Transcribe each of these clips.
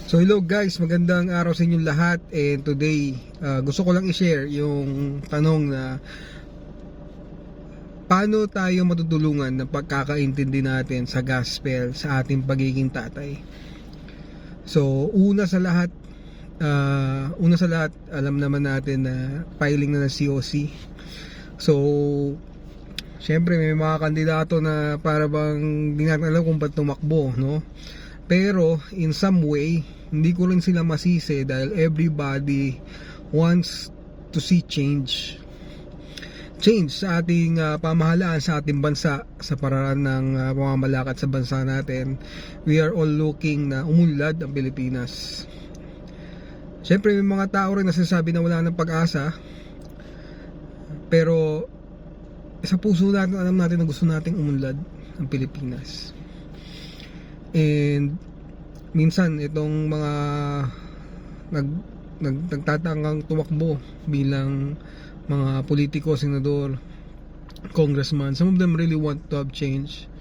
So hello guys, magandang araw sa inyong lahat. And today, gusto ko lang i-share yung tanong na paano tayo matutulungan ng pagkakaintindi natin sa gospel sa ating pagiging tatay. So una sa lahat, alam naman natin na filing na ng COC. So syempre may mga kandidato na para bang hindi natin alam kung ba't tumakbo, no? Pero in some way, hindi ko rin sila masisi dahil everybody wants to see change sa ating pamahalaan sa ating bansa, sa paraan ng pamamalakad sa bansa natin. We are all looking na umunlad ang Pilipinas. Siyempre may mga tao rin na sinasabi na wala ng pag-asa, pero sa puso natin alam natin na gusto nating umunlad ang Pilipinas. And minsan itong mga nagtatanggang tumakbo bilang mga politiko, senador, congressman, some of them really want to have change,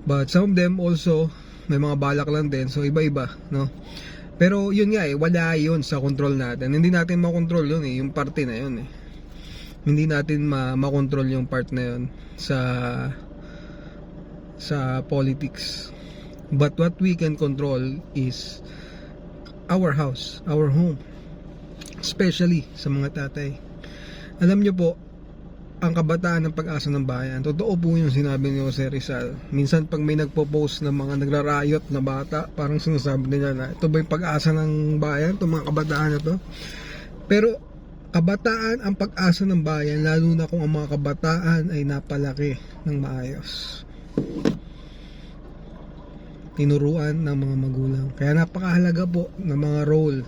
but some of them also may mga balak lang din, so iba-iba, no? Pero yun nga wala yun sa control natin. Hindi natin makontrol yun yung parte na yun hindi natin makontrol yung part na yun sa politics. But what we can control is our house, our home, especially sa mga tatay. Alam nyo po, ang kabataan ng pag-asa ng bayan, totoo po yung sinabi ni Jose Rizal. Minsan pag may nagpo-post ng mga nagrarayot na bata, parang sinasabi nila na ito ba yung pag-asa ng bayan, itong mga kabataan na to? Pero kabataan ang pag-asa ng bayan, lalo na kung ang mga kabataan ay napalaki ng maayos, tinuruan ng mga magulang. Kaya napakahalaga po ng mga role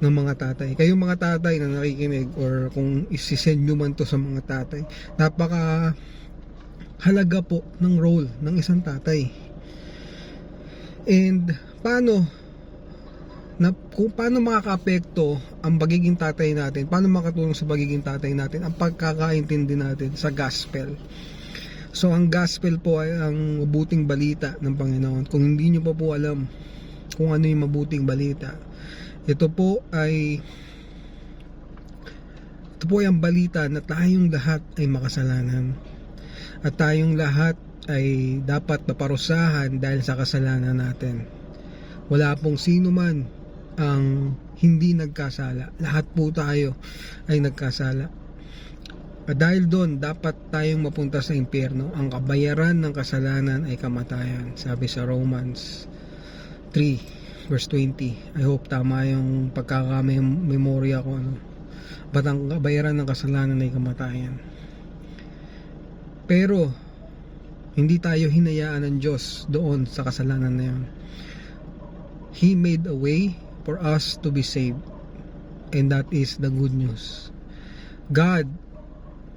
ng mga tatay. Kayong mga tatay na nakikinig, or kung isisend nyo man to sa mga tatay, napakahalaga po ng role ng isang tatay. And paano makaka-apekto ang pagiging tatay natin, paano makatulong sa pagiging tatay natin ang pagkakaintindi natin sa gospel. So ang gospel po ay ang mabuting balita ng Panginoon. Kung hindi nyo pa po alam kung ano yung mabuting balita, ito po ay ang balita na tayong lahat ay makasalanan, at tayong lahat ay dapat maparusahan dahil sa kasalanan natin. Wala pong sino man ang hindi nagkasala. Lahat po tayo ay nagkasala. At dahil doon, dapat tayong mapunta sa impyerno. Ang kabayaran ng kasalanan ay kamatayan, sabi sa Romans 3 verse 20. I hope tama yung pagkakamemorya ko, But ang kabayaran ng kasalanan ay kamatayan. Pero hindi tayo hinayaan ng Diyos doon sa kasalanan na yun. He made a way for us to be saved, and that is the good news. God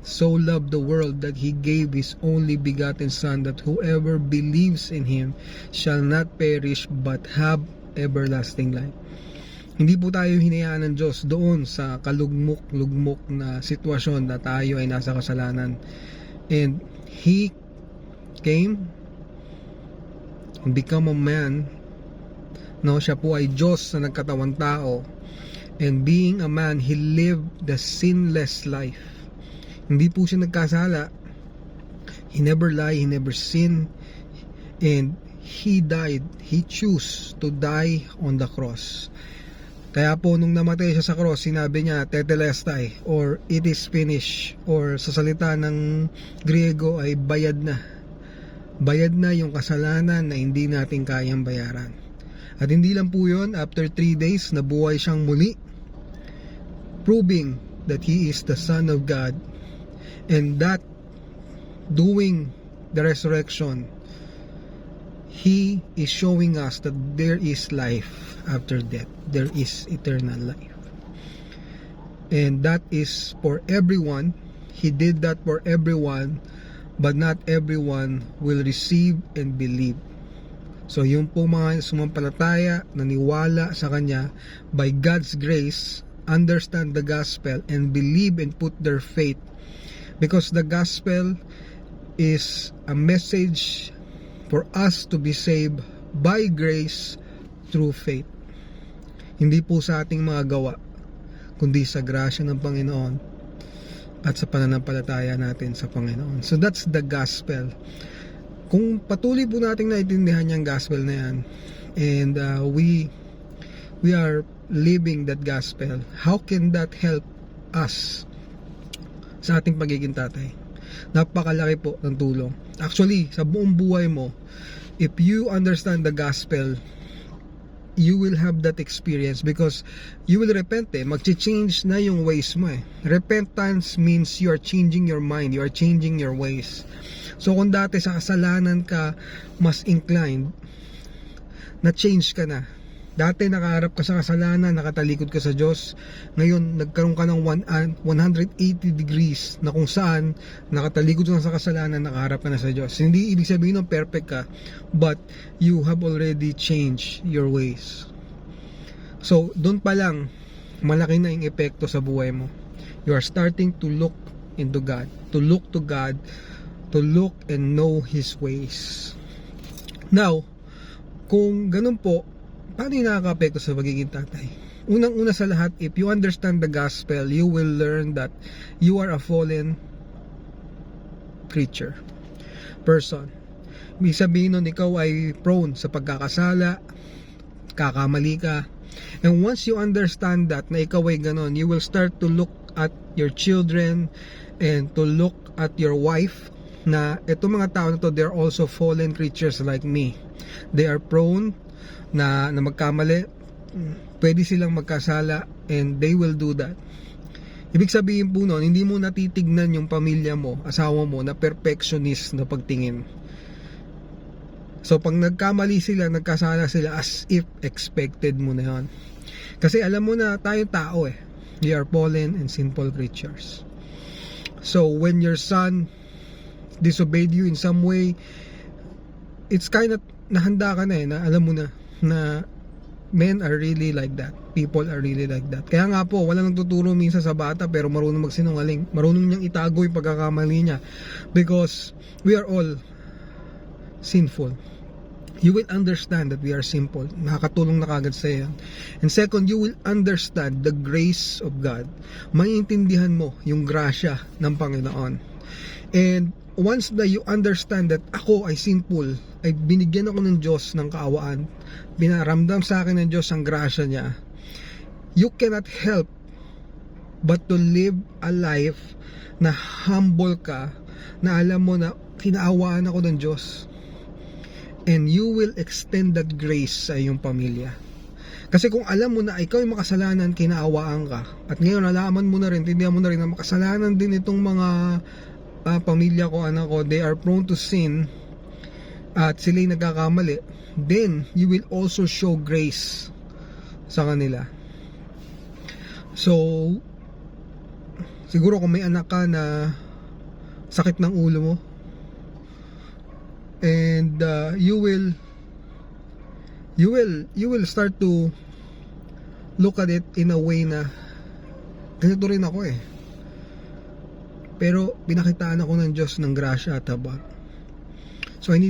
so loved the world that He gave His only begotten Son, that whoever believes in Him shall not perish but have everlasting life. Hindi po tayo hinayaan ng Diyos doon sa kalugmok-lugmok na sitwasyon na tayo ay nasa kasalanan. And He came and become a man. Siya po ay Diyos na nagkatawang tao, and being a man, He lived the sinless life. Hindi po siya nagkasala. He never lied, He never sinned, and He died. He chose to die on the cross. Kaya po nung namatay siya sa cross, sinabi niya tetelestai, or it is finished, or sa salita ng Griego ay bayad na. Bayad na yung kasalanan na hindi natin kayang bayaran. At hindi lang po yun, after 3 days nabuhay siyang muli, proving that He is the Son of God. And that doing the resurrection, He is showing us that there is life after death. There is eternal life. And that is for everyone. He did that for everyone, but not everyone will receive and believe. So yung po mga sumampalataya, naniwala sa Kanya, by God's grace, understand the gospel and believe and put their faith, because the gospel is a message for us to be saved by grace through faith. Hindi po sa ating mga gawa, kundi sa grasya ng Panginoon at sa pananampalataya natin sa Panginoon. So that's the gospel. Kung patuloy po nating naintindihan yung gospel na yan, and we are living that gospel, how can that help us sa ating pagiging tatay? Napakalaki po ng tulong. Actually, sa buong buhay mo, if you understand the gospel, you will have that experience because you will repent Mag-change na yung ways mo Repentance means you are changing your mind, you are changing your ways. So kung dati sa kasalanan ka mas inclined, na-change ka na. Dati nakaharap ka sa kasalanan, nakatalikod ka sa Diyos. Ngayon, nagkaroon ka ng 180 degrees na kung saan nakatalikod ka sa kasalanan, nakaharap ka na sa Diyos. Hindi ibig sabihin ng perfect ka, but you have already changed your ways. So, doon pa lang, malaki na yung epekto sa buhay mo. You are starting to look into God, to look to God, to look and know His ways. Now, kung ganun po, paano yung nakaka-apekto sa pagiging tatay? Unang-una sa lahat, if you understand the gospel, you will learn that you are a fallen creature, person. Ibig sabihin nun, ikaw ay prone sa pagkakasala, kakamali ka. And once you understand that, na ikaw ay ganon, you will start to look at your children and to look at your wife, na itong mga tao na to, they're also fallen creatures like me. They are prone na magkamali, pwede silang magkasala, and they will do that. Ibig sabihin po nun, hindi mo natitignan yung pamilya mo, asawa mo, na perfectionist na pagtingin. So pag nagkamali sila, nagkasala sila, as if expected mo na yun. Kasi alam mo na tayong tao we are fallen and sinful creatures. So when your son disobeyed you in some way, it's kind of nahanda ka na na alam mo na men are really like that, people are really like that. Kaya nga po, wala nang tuturo minsan sa bata pero marunong magsinungaling, marunong niyang itago yung pagkakamali niya, because we are all sinful. You will understand that we are simple. Nakakatulong na kagad sa yan. And second, you will understand the grace of God. Maiintindihan mo yung grasya ng Panginoon. And once that you understand that ako ay sinful, ay binigyan ako ng Diyos ng kaawaan, binaramdam sa akin ng Diyos ang grasya niya, you cannot help but to live a life na humble ka, na alam mo na kinaawaan ako ng Diyos, and you will extend that grace sa iyong pamilya. Kasi kung alam mo na ikaw ay makasalanan, kinaawaan ka, at ngayon nalaman mo na rin, tindihan mo na rin na makasalanan din itong mga pamilya ko, anak ko, they are prone to sin, at sila'y nagkakamali, then you will also show grace sa kanila. So siguro kung may anak ka na sakit ng ulo mo, and you will start to look at it in a way na ganito rin ako pero pinakitaan ako ng Diyos ng grasya at habag. So I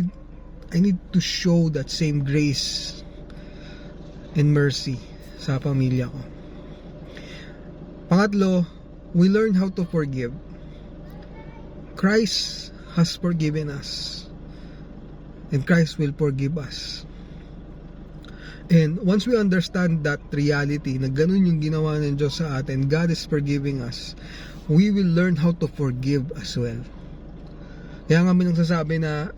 need to show that same grace and mercy sa pamilya ko. Pangatlo, we learn how to forgive. Christ has forgiven us, and Christ will forgive us. And once we understand that reality, na ganun yung ginawa ng Diyos sa atin, God is forgiving us, we will learn how to forgive as well. Kaya nga may nagsasabi na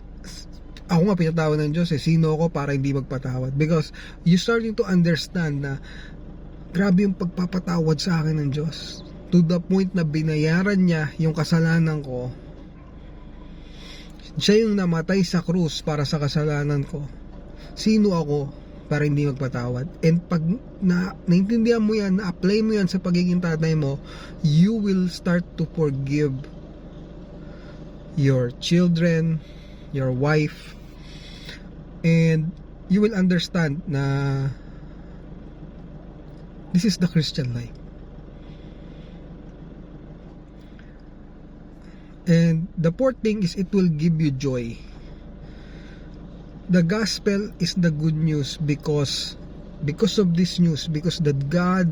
ako nga pinatawad ng Diyos sino ako para hindi magpatawad? Because you starting to understand na grabe yung pagpapatawad sa akin ng Diyos, to the point na binayaran niya yung kasalanan ko. Siya yung namatay sa krus para sa kasalanan ko. Sino ako para hindi magpatawad? And pag naintindihan mo yan, na-apply mo yan sa pagiging tatay mo, you will start to forgive your children, your wife, and you will understand na this is the Christian life. And the fourth thing is it will give you joy. The gospel is the good news because because of this news, because that God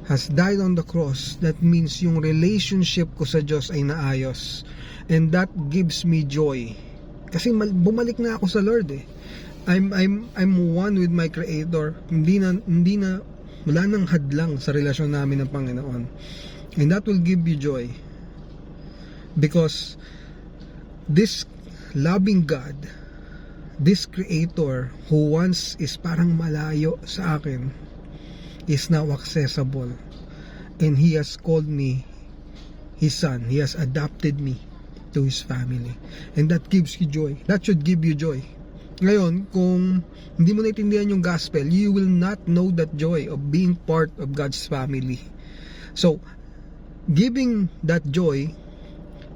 has died on the cross, that means yung relationship ko sa Diyos ay naayos. And that gives me joy. Kasi bumalik na ako sa Lord eh. I'm one with my Creator. Hindi na wala nang hadlang sa relasyon namin ng Panginoon. And that will give you joy. Because this loving God, this Creator who once is parang malayo sa akin, is now accessible. And He has called me His Son. He has adopted me to His family. And that gives you joy. That should give you joy. Ngayon, kung hindi mo naintindihan yung gospel, you will not know that joy of being part of God's family. So, giving that joy,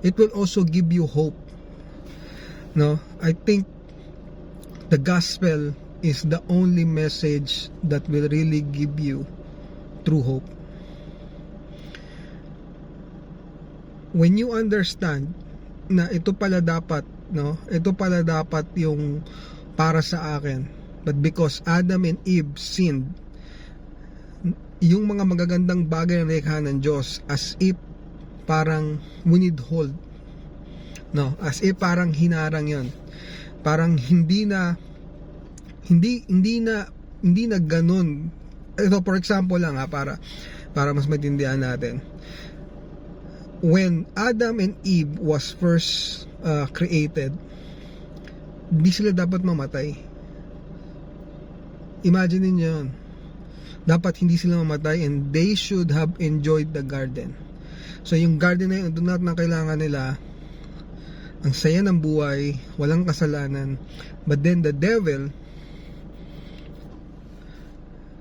it will also give you hope. No, I think the gospel is the only message that will really give you true hope. When you understand na ito pala dapat, no, ito pala dapat yung para sa akin, but because Adam and Eve sinned, yung mga magagandang bagay na nilikha ng Diyos, as if parang winidhold, no, as if parang hinarang yon, parang hindi na ganun. Ito for example lang para mas maintindihan natin. When Adam and Eve was first created, hindi sila dapat mamatay. Imagine niyo yun. Dapat hindi sila mamatay, and they should have enjoyed the garden. So yung garden na yun, doon lahat ng kailangan nila. Ang saya ng buhay, walang kasalanan. But then the devil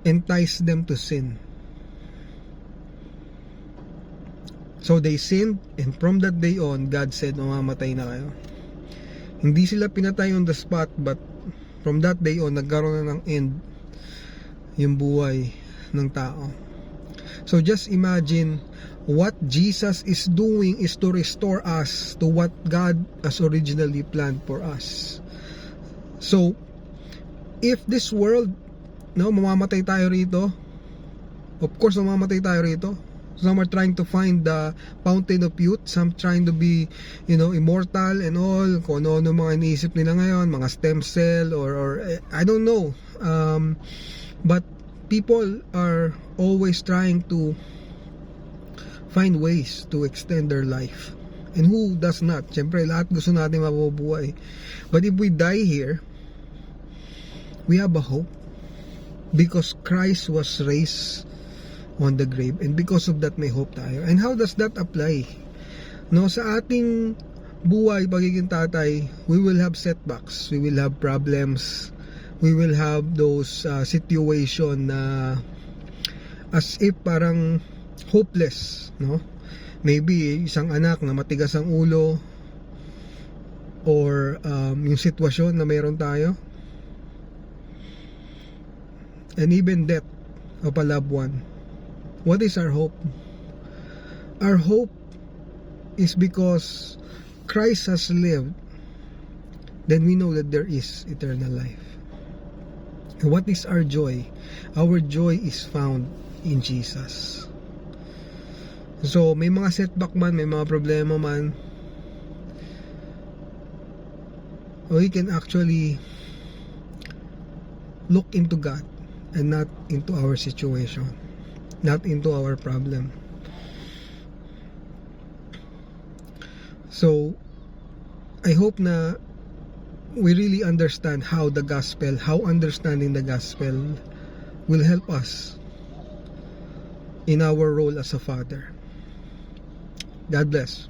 enticed them to sin. So they sinned, and from that day on, God said, mamamatay na kayo. Hindi sila pinatay on the spot, but from that day on, nagkaroon na ng end yung buhay ng tao. So just imagine, what Jesus is doing is to restore us to what God has originally planned for us. So, if this world, no, mamamatay tayo rito, of course mamamatay tayo rito. Some are trying to find the fountain of youth. Some trying to be, immortal and all. Kung ano mga iniisip nila ngayon, mga stem cell or I don't know. But people are always trying to find ways to extend their life. And who does not? Siyempre, lahat gusto natin mabubuhay. But if we die here, we have a hope. Because Christ was raised on the grave, and because of that may hope tayo. And how does that apply? No, sa ating buhay, pagiging tatay, we will have setbacks, we will have problems, we will have those situation na as if parang hopeless, no? Maybe isang anak na matigas ang ulo, or yung sitwasyon na mayroon tayo, and even death of a loved one. What is our hope? Our hope is because Christ has lived, then we know that there is eternal life. And what is our joy? Our joy is found in Jesus. So, may mga setback man, may mga problema man, we can actually look into God and not into our situation, not into our problem. So, I hope na we really understand how the gospel, how understanding the gospel will help us in our role as a father. God bless.